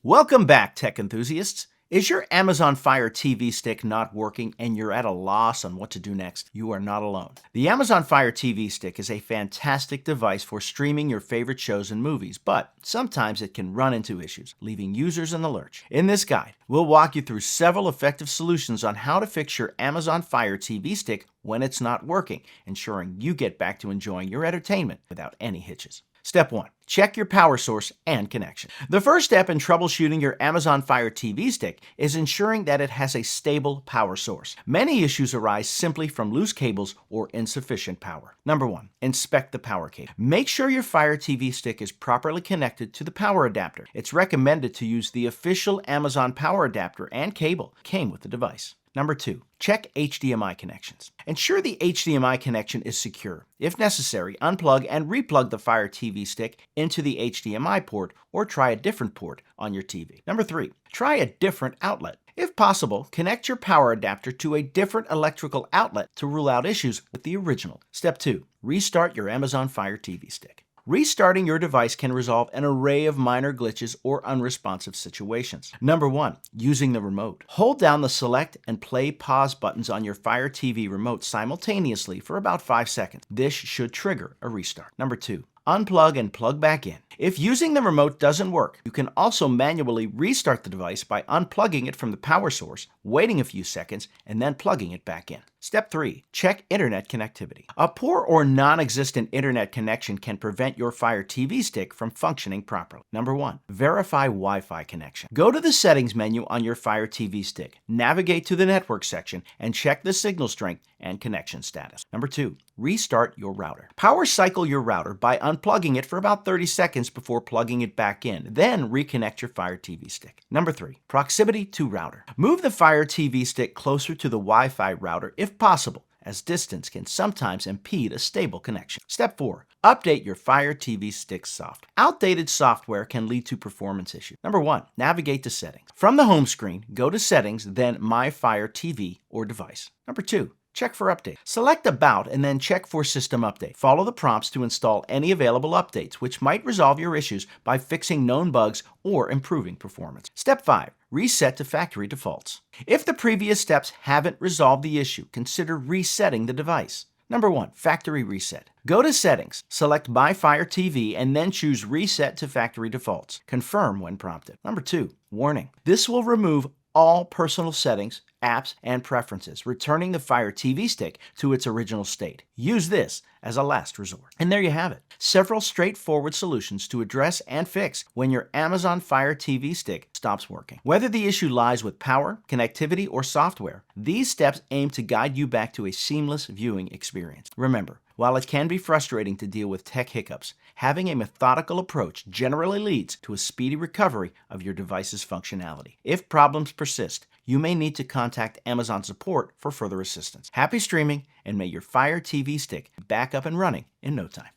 Welcome back, tech enthusiasts. Is your Amazon Fire TV Stick not working and you're at a loss on what to do next? You are not alone. The Amazon Fire TV Stick is a fantastic device for streaming your favorite shows and movies, but sometimes it can run into issues, leaving users in the lurch. In this guide, we'll walk you through several effective solutions on how to fix your Amazon Fire TV Stick when it's not working, ensuring you get back to enjoying your entertainment without any hitches. Step 1. Check your power source and connection. The first step in troubleshooting your Amazon Fire TV Stick is ensuring that it has a stable power source. Many issues arise simply from loose cables or insufficient power. Number 1. Inspect the power cable. Make sure your Fire TV Stick is properly connected to the power adapter. It's recommended to use the official Amazon power adapter and cable that came with the device. Number 2. Check HDMI connections. Ensure the HDMI connection is secure. If necessary, unplug and replug the Fire TV Stick into the HDMI port or try a different port on your TV. Number 3. Try a different outlet. If possible, connect your power adapter to a different electrical outlet to rule out issues with the original. Step 2. Restart your Amazon Fire TV Stick. Restarting your device can resolve an array of minor glitches or unresponsive situations. Number 1. Using the remote. Hold down the select and play pause buttons on your Fire TV remote simultaneously for about 5 seconds. This should trigger a restart. Number 2. Unplug and plug back in. If using the remote doesn't work, you can also manually restart the device by unplugging it from the power source, waiting a few seconds, and then plugging it back in. Step 3. Check internet connectivity. A poor or non-existent internet connection can prevent your Fire TV Stick from functioning properly. Number 1. Verify Wi-Fi connection. Go to the settings menu on your Fire TV Stick, navigate to the network section, and check the signal strength and connection status. Number 2. Restart your router. Power cycle your router by unplugging it for about 30 seconds before plugging it back in. Then reconnect your Fire TV Stick. Number 3. Proximity to router. Move the Fire TV Stick closer to the Wi-Fi router if possible, as distance can sometimes impede a stable connection. Step 4. Update your Fire TV Stick software. Outdated software can lead to performance issues. Number 1. Navigate to settings. From the home screen, go to settings, then My Fire TV or device. Number 2. Check for updates. Select About and then check for System Update. Follow the prompts to install any available updates, which might resolve your issues by fixing known bugs or improving performance. Step 5. Reset to factory defaults. If the previous steps haven't resolved the issue, consider resetting the device. Number 1. Factory reset. Go to Settings, select My Fire TV, and then choose Reset to Factory Defaults. Confirm when prompted. Number 2. Warning. This will remove all personal settings, apps, and preferences, returning the Fire TV Stick to its original state. Use this as a last resort. And there you have it. Several straightforward solutions to address and fix when your Amazon Fire TV Stick stops working. Whether the issue lies with power, connectivity, or software, these steps aim to guide you back to a seamless viewing experience. Remember, while it can be frustrating to deal with tech hiccups, having a methodical approach generally leads to a speedy recovery of your device's functionality. If problems persist, you may need to contact Amazon support for further assistance. Happy streaming, and may your Fire TV Stick be back up and running in no time.